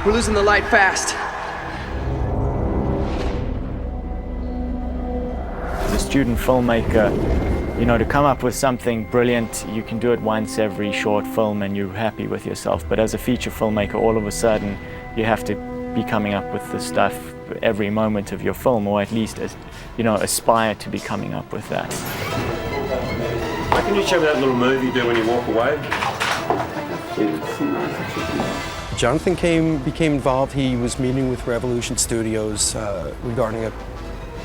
We're losing the light fast. As a student filmmaker, you know, to come up with something brilliant, you can do it once every short film and you're happy with yourself. But as a feature filmmaker, all of a sudden, you have to be coming up with the stuff every moment of your film, or at least, you know, aspire to be coming up with that. Can you show me that little move you do when you walk away? Jonathan became involved. He was meeting with Revolution Studios regarding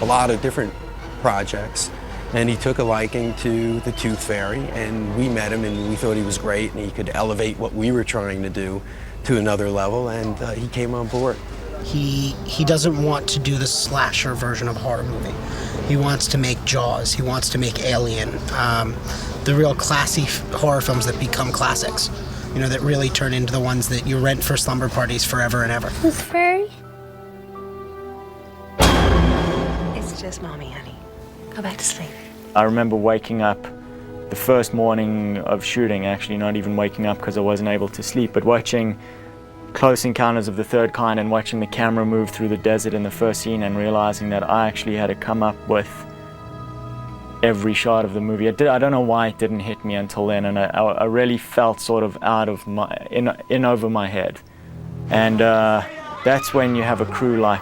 a lot of different projects, and he took a liking to the Tooth Fairy, and we met him and we thought he was great and he could elevate what we were trying to do to another level, and he came on board. He doesn't want to do the slasher version of a horror movie. He wants to make Jaws, he wants to make Alien, the real classy horror films that become classics, you know, that really turn into the ones that you rent for slumber parties forever and ever. Tooth Fairy? It's just Mommy, honey. Go back to sleep. I remember waking up the first morning of shooting, actually not even waking up because I wasn't able to sleep, but watching Close Encounters of the Third Kind and watching the camera move through the desert in the first scene and realizing that I actually had to come up with every shot of the movie. I don't know why it didn't hit me until then, and I really felt sort of out of in over my head. And that's when you have a crew like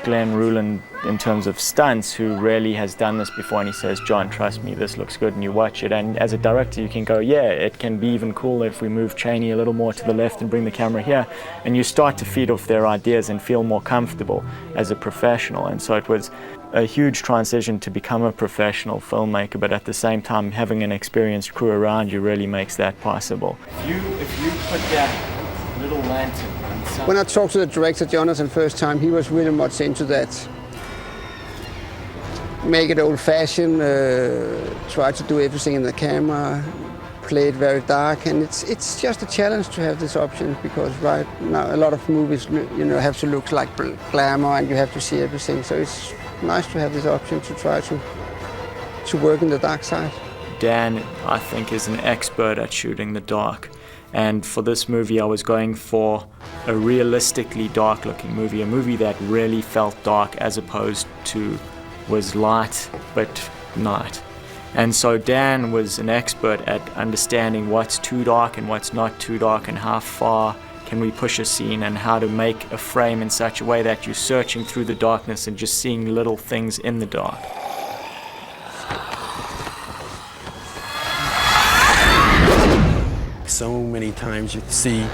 Glenn Ruland in terms of stunts, who really has done this before, and he says, John, trust me, this looks good, and you watch it, and as a director you can go, yeah, it can be even cooler if we move Chaney a little more to the left and bring the camera here, and you start to feed off their ideas and feel more comfortable as a professional. And so it was a huge transition to become a professional filmmaker, but at the same time having an experienced crew around you really makes that possible. If you put that little lantern on some... When I talked to the director, Jonathan, first time, he was really much into that. Make it old-fashioned, try to do everything in the camera, play it very dark, and it's just a challenge to have this option, because right now a lot of movies, you know, have to look like glamour and you have to see everything. So it's nice to have this option to try to work in the dark side. Dan, I think, is an expert at shooting the dark. And for this movie, I was going for a realistically dark-looking movie, a movie that really felt dark as opposed to was light but not. And so Dan was an expert at understanding what's too dark and what's not too dark, and how far can we push a scene, and how to make a frame in such a way that you're searching through the darkness and just seeing little things in the dark. So many times you see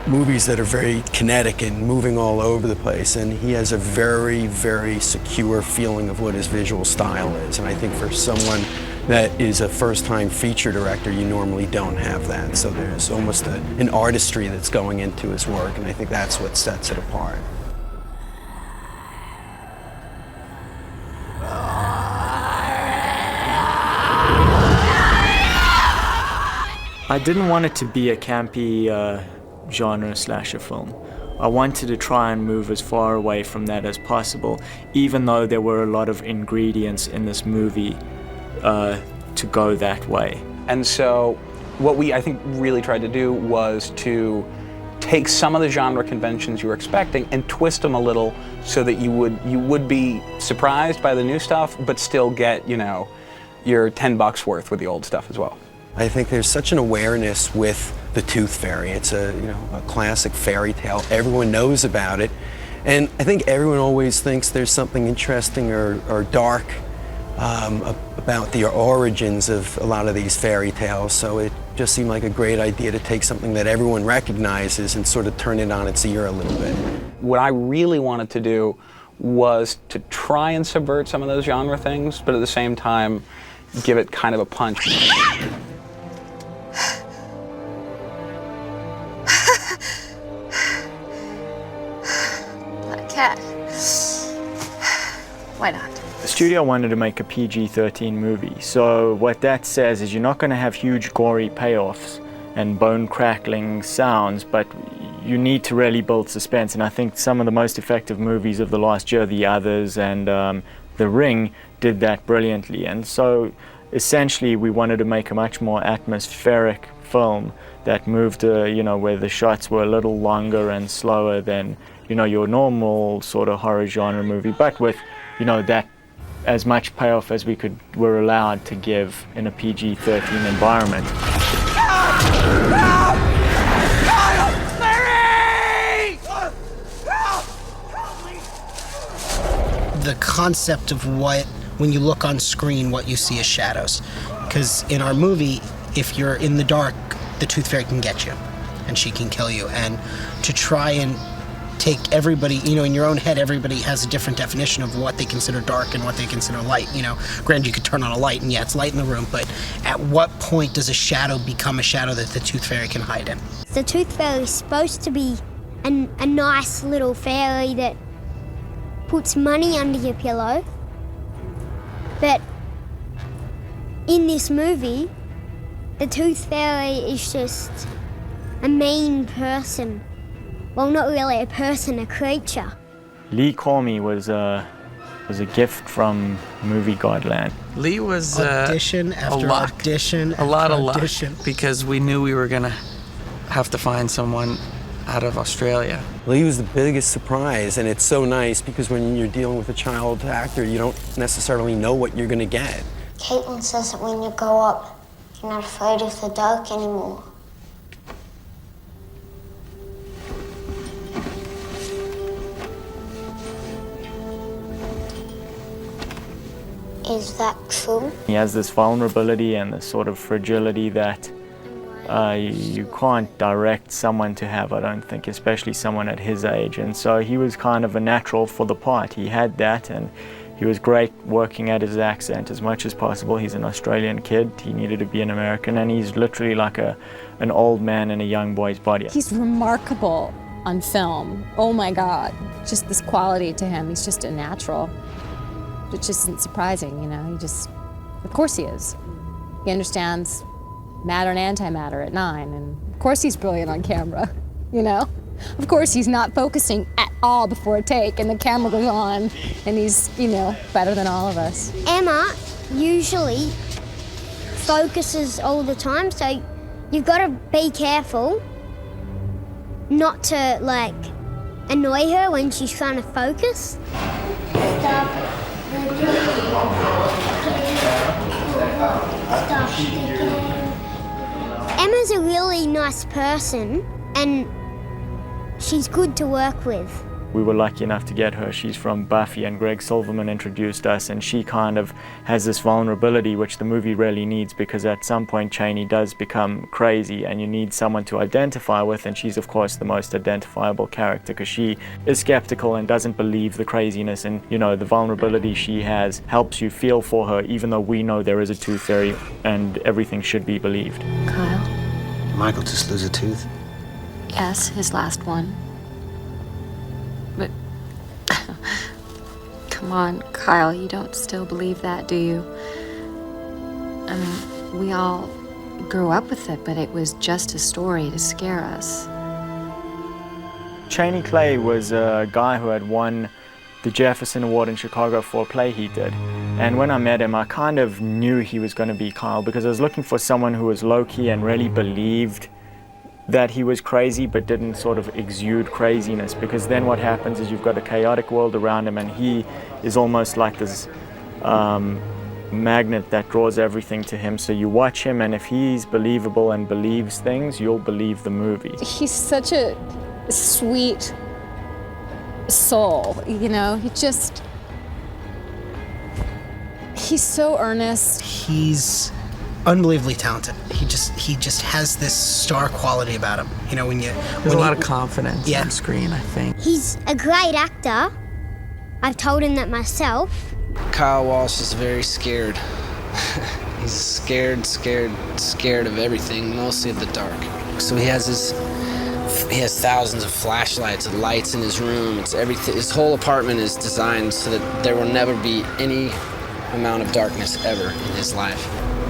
movies that are very kinetic and moving all over the place, and he has a very, very secure feeling of what his visual style is. And I think for someone that is a first-time feature director, you normally don't have that. So there's almost an artistry that's going into his work, and I think that's what sets it apart. I didn't want it to be a campy genre slasher film. I wanted to try and move as far away from that as possible, even though there were a lot of ingredients in this movie to go that way. And so what we, I think, really tried to do was to take some of the genre conventions you were expecting and twist them a little so that you would be surprised by the new stuff, but still get, you know, your $10 worth with the old stuff as well. I think there's such an awareness with the Tooth Fairy. It's a classic fairy tale. Everyone knows about it, and I think everyone always thinks there's something interesting or dark about the origins of a lot of these fairy tales. So it just seemed like a great idea to take something that everyone recognizes and sort of turn it on its ear a little bit. What I really wanted to do was to try and subvert some of those genre things, but at the same time give it kind of a punch. Cat. Why not? The studio wanted to make a PG-13 movie, so what that says is you're not going to have huge gory payoffs and bone-crackling sounds, but you need to really build suspense. And I think some of the most effective movies of the last year, The Others and The Ring, did that brilliantly. And so essentially we wanted to make a much more atmospheric film that moved, you know, where the shots were a little longer and slower than, you know, your normal sort of horror genre movie, but with, you know, that as much payoff as were allowed to give in a PG-13 environment. The concept of when you look on screen, what you see is shadows. Because in our movie, if you're in the dark, the Tooth Fairy can get you, and she can kill you. And to try and take everybody, you know, in your own head, everybody has a different definition of what they consider dark and what they consider light. You know, granted, you could turn on a light and yeah, it's light in the room, but at what point does a shadow become a shadow that the Tooth Fairy can hide in? The Tooth Fairy is supposed to be a nice little fairy that puts money under your pillow, but in this movie, the Tooth Fairy is just a mean person. Well, not really a person, a creature. Lee Cómo was a gift from movie Godland. Lee was audition after audition a lot of luck, audition. because we knew we were gonna have to find someone out of Australia. Lee was the biggest surprise, and it's so nice because when you're dealing with a child actor, you don't necessarily know what you're gonna get. Caitlin says that when you grow up, you're not afraid of the dark anymore. Is that true? He has this vulnerability and this sort of fragility that you can't direct someone to have, I don't think, especially someone at his age. And so he was kind of a natural for the part. He had that, and he was great working at his accent as much as possible. He's an Australian kid. He needed to be an American, and he's literally like an old man in a young boy's body. He's remarkable on film. Oh my God, just this quality to him. He's just a natural. It just isn't surprising, you know. Of course he is. He understands matter and antimatter at 9, and of course he's brilliant on camera, you know. Of course he's not focusing at all before a take, and the camera goes on, and he's, you know, better than all of us. Emma usually focuses all the time, so you've got to be careful not to, like, annoy her when she's trying to focus. Stop. Emma's a really nice person, and she's good to work with. We were lucky enough to get her. She's from Buffy, and Greg Silverman introduced us, and she kind of has this vulnerability which the movie really needs, because at some point Cheney does become crazy and you need someone to identify with, and she's of course the most identifiable character because she is skeptical and doesn't believe the craziness, and you know, the vulnerability she has helps you feel for her, even though we know there is a tooth fairy and everything should be believed. Kyle? Michael just lose a tooth? Yes, his last one. But come on, Kyle, you don't still believe that, do you? I mean, we all grew up with it, but it was just a story to scare us. Cheney Clay was a guy who had won the Jefferson Award in Chicago for a play he did. And when I met him, I kind of knew he was going to be Kyle, because I was looking for someone who was low-key and really believed that he was crazy but didn't sort of exude craziness, because then what happens is you've got a chaotic world around him and he is almost like this magnet that draws everything to him. So you watch him, and if he's believable and believes things, you'll believe the movie. He's such a sweet soul, you know. He's so earnest. He's unbelievably talented. He just has this star quality about him. You know, There's a lot of confidence on screen, I think. He's a great actor. I've told him that myself. Kyle Walsh is very scared. He's scared of everything, mostly of the dark. So he has thousands of flashlights and lights in his room. It's everything. His whole apartment is designed so that there will never be any amount of darkness ever in his life.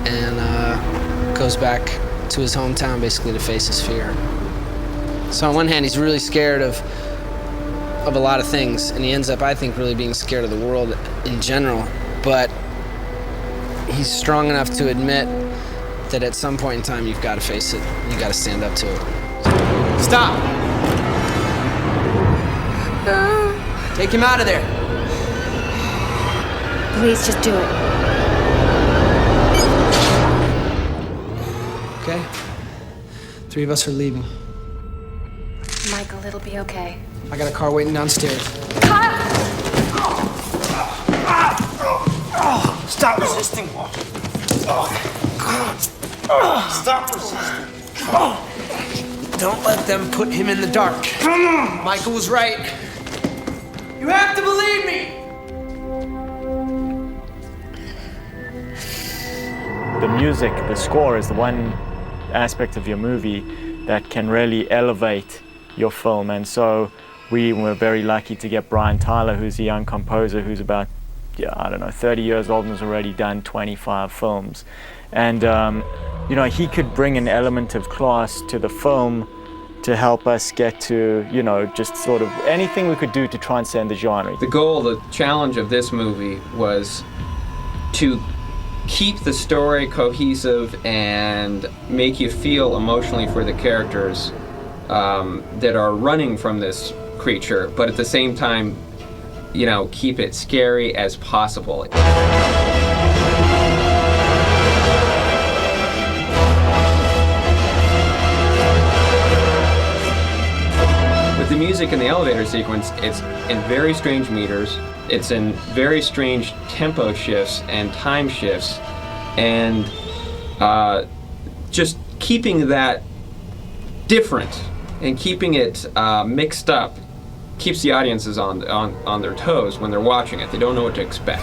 And goes back to his hometown basically to face his fear. So on one hand, he's really scared of a lot of things, and he ends up, I think, really being scared of the world in general. But he's strong enough to admit that at some point in time you've got to face it. You got to stand up to it. Stop! Take him out of there. Please just do it. Okay. 3 of us are leaving. Michael, it'll be okay. I got a car waiting downstairs. Stop resisting. Stop resisting. Don't let them put him in the dark. Michael was right. You have to believe me! The music, the score is the one aspect of your movie that can really elevate your film. And so we were very lucky to get Brian Tyler, who's a young composer who's about, 30 years old and has already done 25 films. And, he could bring an element of class to the film to help us get to, just sort of anything we could do to transcend the genre. The goal, the challenge of this movie was to keep the story cohesive and make you feel emotionally for the characters that are running from this creature, but at the same time, keep it scary as possible. With the music in the elevator sequence, it's in very strange meters, it's in very strange tempo shifts and time shifts, and just keeping that different and keeping it mixed up keeps the audiences on their toes when they're watching it. They don't know what to expect.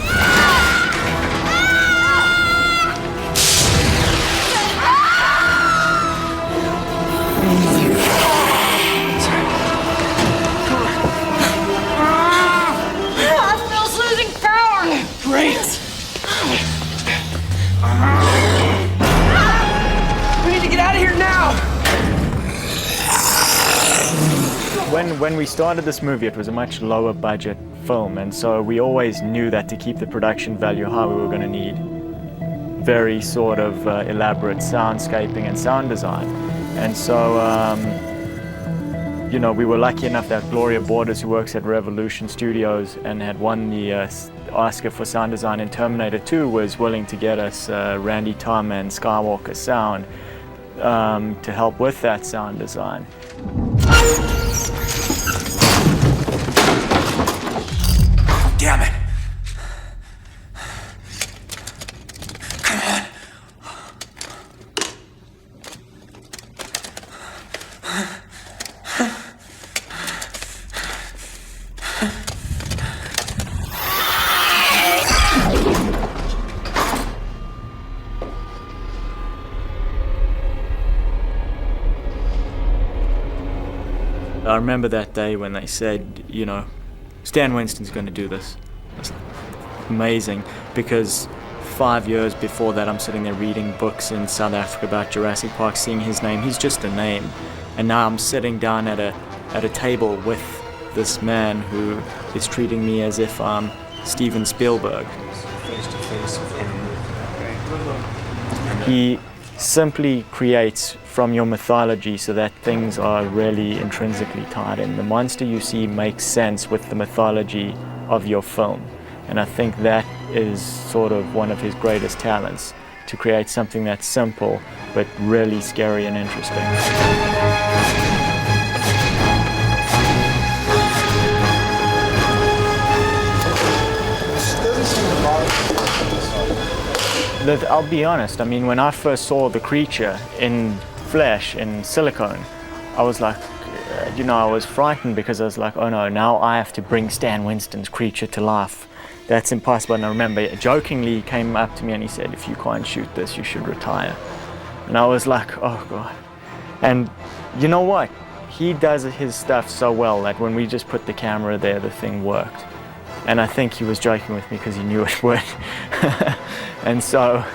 When we started this movie, it was a much lower budget film, and so we always knew that to keep the production value high, we were going to need very sort of elaborate soundscaping and sound design. And so, we were lucky enough that Gloria Borders, who works at Revolution Studios and had won the Oscar for sound design in Terminator 2, was willing to get us Randy Tom and Skywalker Sound to help with that sound design. Damn it! Come on! I remember that day when they said, Stan Winston's going to do this. It's amazing, because 5 years before that I'm sitting there reading books in South Africa about Jurassic Park, seeing his name. He's just a name. And now I'm sitting down at a table with this man who is treating me as if I'm Steven Spielberg. Face to face with him. He simply creates from your mythology so that things are really intrinsically tied in. The monster you see makes sense with the mythology of your film. And I think that is sort of one of his greatest talents, to create something that's simple but really scary and interesting. I'll be honest, when I first saw the creature in flesh, in silicone, I was like, I was frightened, because I was like, oh no, now I have to bring Stan Winston's creature to life. That's impossible. And I remember jokingly he came up to me and he said, if you can't shoot this, you should retire. And I was like, oh God. And you know what? He does his stuff so well that when we just put the camera there, the thing worked. And I think he was joking with me because he knew it would. And so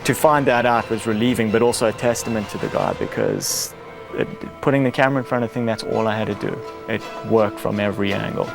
to find that out was relieving, but also a testament to the guy, because putting the camera in front of the thing, that's all I had to do. It worked from every angle.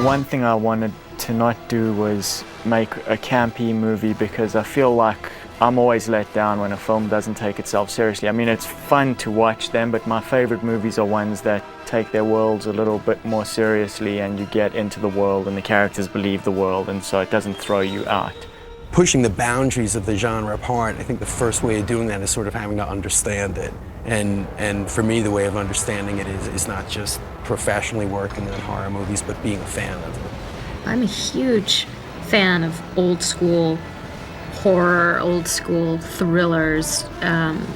one thing I wanted to not do was make a campy movie, because I feel like I'm always let down when a film doesn't take itself seriously. I mean, it's fun to watch them, but my favorite movies are ones that take their worlds a little bit more seriously, and you get into the world and the characters believe the world, and so it doesn't throw you out. Pushing the boundaries of the genre apart, I think the first way of doing that is sort of having to understand it. And for me, the way of understanding it is not just professionally working on horror movies, but being a fan of them. I'm a huge fan of old school horror, old school thrillers,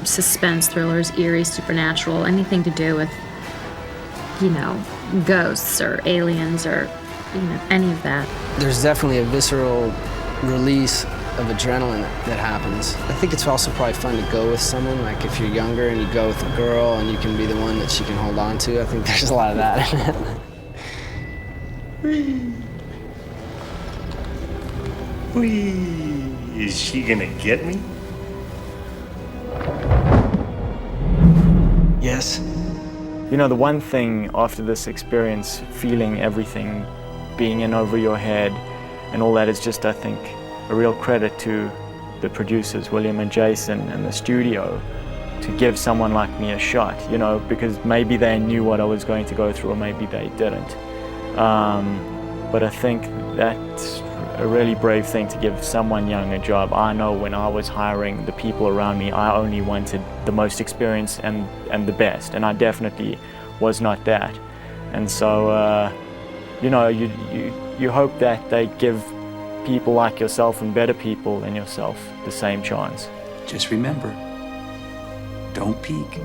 suspense thrillers, eerie, supernatural, anything to do with, you know, ghosts or aliens or, you know, any of that. There's definitely a visceral release of adrenaline that happens. I think it's also probably fun to go with someone, like if you're younger and you go with a girl and you can be the one that she can hold on to. I think there's a lot of that in it. Whee! Is she gonna get me? Yes. You know, the one thing after this experience, feeling everything being in over your head and all that, is just, I think, a real credit to the producers, William and Jason, and the studio, to give someone like me a shot, you know, because maybe they knew what I was going to go through, or maybe they didn't. But I think that's a really brave thing, to give someone young a job. I know when I was hiring the people around me, I only wanted the most experience and the best, and I definitely was not that. And so, you know, you hope that they give people like yourself and better people than yourself the same chance. Just remember, don't peek.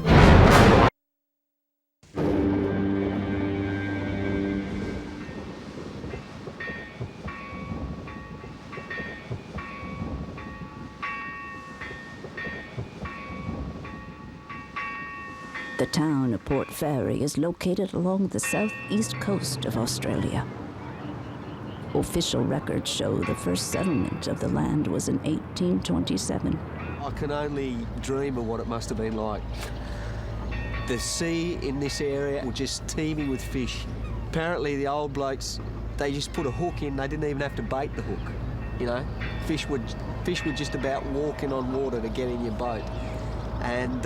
The town of Port Fairy is located along the southeast coast of Australia. Official records show the first settlement of the land was in 1827. I can only dream of what it must have been like. The sea in this area was just teeming with fish. Apparently the old blokes, they just put a hook in, they didn't even have to bait the hook. You know, fish were just about walking on water to get in your boat. And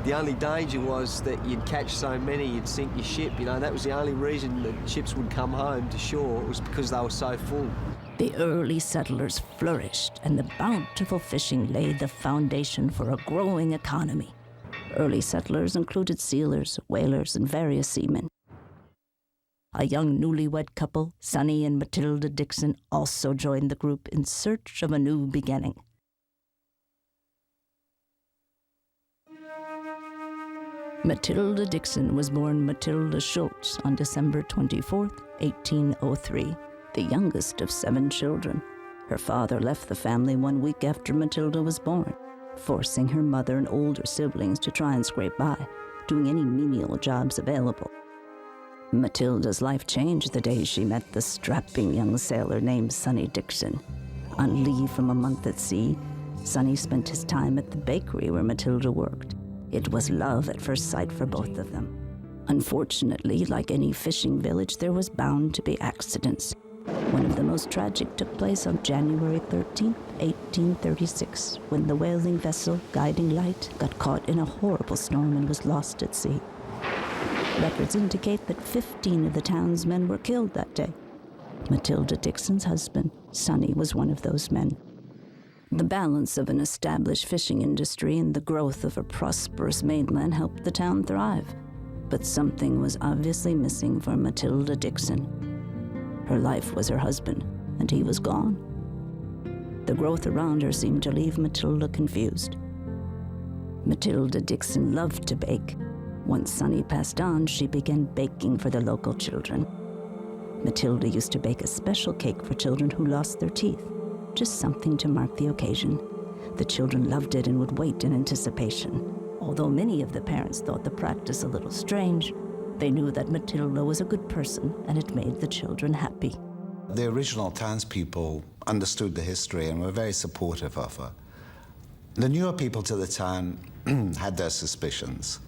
the only danger was that you'd catch so many, you'd sink your ship. You know, that was the only reason that ships would come home to shore, was because they were so full. The early settlers flourished, and the bountiful fishing laid the foundation for a growing economy. Early settlers included sealers, whalers, and various seamen. A young newlywed couple, Sonny and Matilda Dixon, also joined the group in search of a new beginning. Matilda Dixon was born Matilda Schultz on December 24, 1803, the youngest of 7 children. Her father left the family 1 week after Matilda was born, forcing her mother and older siblings to try and scrape by, doing any menial jobs available. Matilda's life changed the day she met the strapping young sailor named Sonny Dixon. On leave from a month at sea, Sonny spent his time at the bakery where Matilda worked. It was love at first sight for both of them. Unfortunately, like any fishing village, there was bound to be accidents. One of the most tragic took place on January 13, 1836, when the whaling vessel Guiding Light got caught in a horrible storm and was lost at sea. Records indicate that 15 of the townsmen were killed that day. Matilda Dixon's husband, Sonny, was one of those men. The balance of an established fishing industry and the growth of a prosperous mainland helped the town thrive. But something was obviously missing for Matilda Dixon. Her life was her husband, and he was gone. The growth around her seemed to leave Matilda confused. Matilda Dixon loved to bake. Once Sonny passed on, she began baking for the local children. Matilda used to bake a special cake for children who lost their teeth. Just something to mark the occasion. The children loved it and would wait in anticipation. Although many of the parents thought the practice a little strange, they knew that Matilda was a good person and it made the children happy. The original townspeople understood the history and were very supportive of her. The newer people to the town had their suspicions.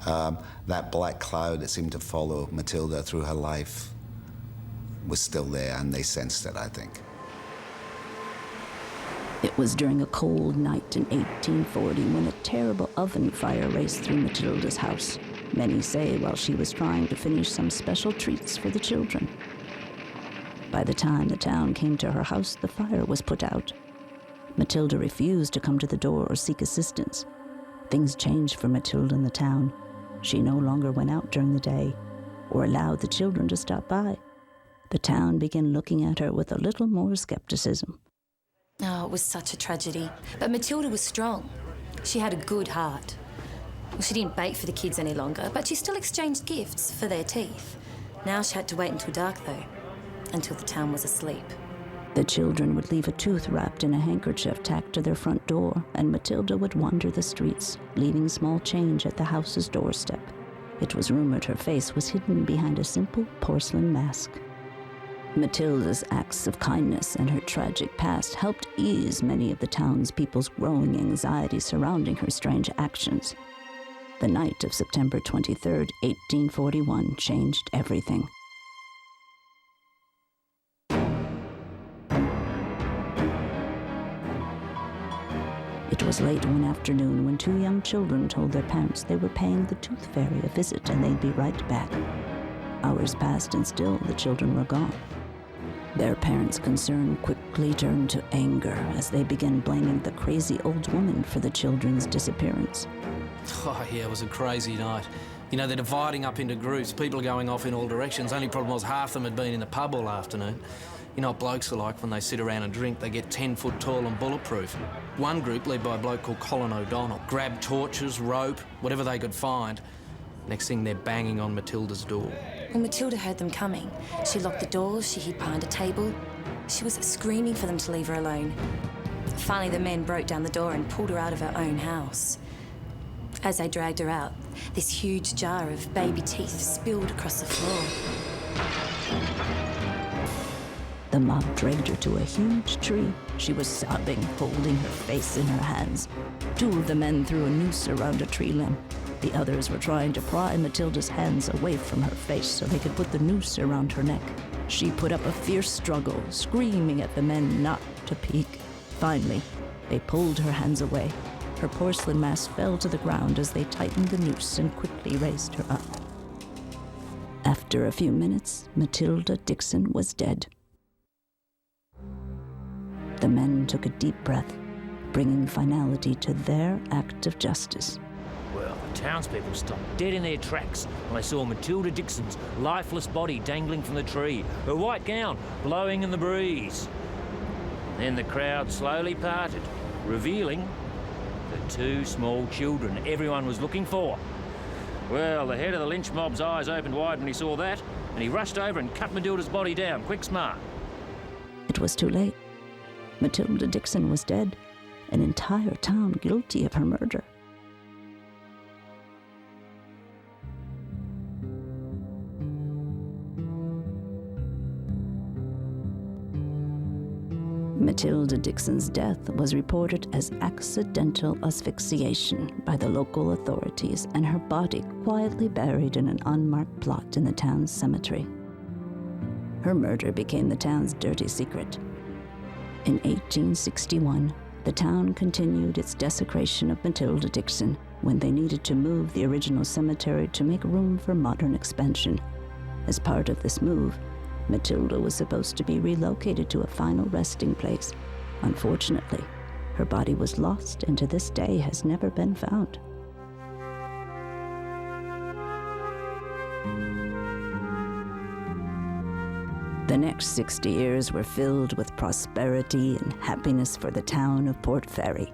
That black cloud that seemed to follow Matilda through her life was still there, and they sensed it, I think. It was during a cold night in 1840 when a terrible oven fire raced through Matilda's house. Many say while she was trying to finish some special treats for the children. By the time the town came to her house, the fire was put out. Matilda refused to come to the door or seek assistance. Things changed for Matilda in the town. She no longer went out during the day or allowed the children to stop by. The town began looking at her with a little more skepticism. Oh, it was such a tragedy. But Matilda was strong. She had a good heart. Well, she didn't bake for the kids any longer, but she still exchanged gifts for their teeth. Now she had to wait until dark, though, until the town was asleep. The children would leave a tooth wrapped in a handkerchief tacked to their front door, and Matilda would wander the streets, leaving small change at the house's doorstep. It was rumored her face was hidden behind a simple porcelain mask. Matilda's acts of kindness and her tragic past helped ease many of the townspeople's growing anxiety surrounding her strange actions. The night of September 23, 1841, changed everything. It was late one afternoon when two young children told their parents they were paying the Tooth Fairy a visit and they'd be right back. Hours passed and still the children were gone. Their parents' concern quickly turned to anger as they began blaming the crazy old woman for the children's disappearance. Oh, yeah, it was a crazy night. You know, they're dividing up into groups, people going off in all directions. Only problem was half of them had been in the pub all afternoon. You know what blokes are like when they sit around and drink, they get 10 foot tall and bulletproof. One group, led by a bloke called Colin O'Donnell, grabbed torches, rope, whatever they could find. Next thing, they're banging on Matilda's door. When Matilda heard them coming, she locked the doors, she hid behind a table. She was screaming for them to leave her alone. Finally, the men broke down the door and pulled her out of her own house. As they dragged her out, this huge jar of baby teeth spilled across the floor. The mob dragged her to a huge tree. She was sobbing, holding her face in her hands. Two of the men threw a noose around a tree limb. The others were trying to pry Matilda's hands away from her face so they could put the noose around her neck. She put up a fierce struggle, screaming at the men not to peek. Finally, they pulled her hands away. Her porcelain mask fell to the ground as they tightened the noose and quickly raised her up. After a few minutes, Matilda Dixon was dead. The men took a deep breath, bringing finality to their act of justice. Well, the townspeople stopped dead in their tracks when they saw Matilda Dixon's lifeless body dangling from the tree, her white gown blowing in the breeze. Then the crowd slowly parted, revealing the two small children everyone was looking for. Well, the head of the lynch mob's eyes opened wide when he saw that, and he rushed over and cut Matilda's body down, quick smart. It was too late. Matilda Dixon was dead, an entire town guilty of her murder. Matilda Dixon's death was reported as accidental asphyxiation by the local authorities and her body quietly buried in an unmarked plot in the town's cemetery. Her murder became the town's dirty secret. In 1861, the town continued its desecration of Matilda Dixon when they needed to move the original cemetery to make room for modern expansion. As part of this move, Matilda was supposed to be relocated to a final resting place. Unfortunately, her body was lost and to this day has never been found. The next 60 years were filled with prosperity and happiness for the town of Port Fairy.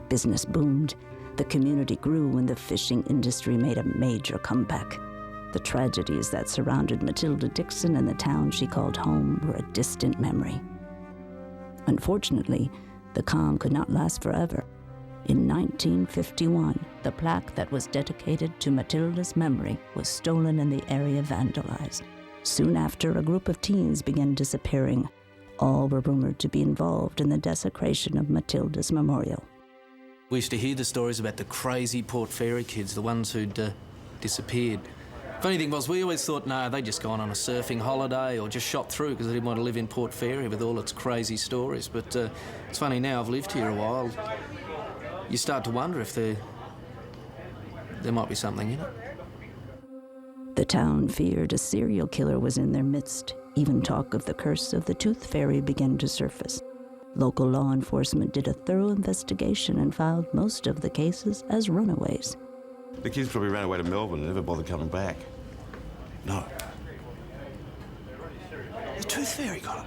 Business boomed, the community grew, and the fishing industry made a major comeback. The tragedies that surrounded Matilda Dixon and the town she called home were a distant memory. Unfortunately, the calm could not last forever. In 1951, the plaque that was dedicated to Matilda's memory was stolen and the area vandalized. Soon after, a group of teens began disappearing. All were rumored to be involved in the desecration of Matilda's memorial. We used to hear the stories about the crazy Port Fairy kids, the ones who'd disappeared. Funny thing was, we always thought, no, they'd just gone on a surfing holiday or just shot through because they didn't want to live in Port Fairy with all its crazy stories. But it's funny now, I've lived here a while, you start to wonder if there might be something in it. The town feared a serial killer was in their midst. Even talk of the curse of the Tooth Fairy began to surface. Local law enforcement did a thorough investigation and filed most of the cases as runaways. The kids probably ran away to Melbourne and never bothered coming back. No. The Tooth Fairy got it.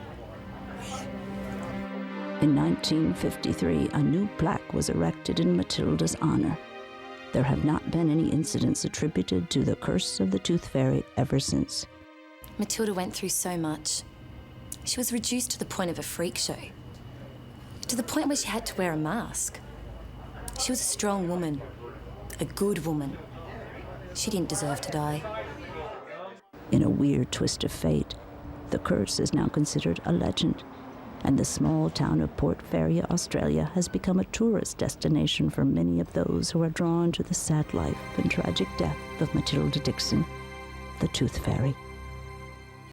In 1953, a new plaque was erected in Matilda's honor. There have not been any incidents attributed to the curse of the Tooth Fairy ever since. Matilda went through so much. She was reduced to the point of a freak show, to the point where she had to wear a mask. She was a strong woman, a good woman. She didn't deserve to die. In a weird twist of fate, the curse is now considered a legend, and the small town of Port Fairy, Australia, has become a tourist destination for many of those who are drawn to the sad life and tragic death of Matilda Dixon, the Tooth Fairy.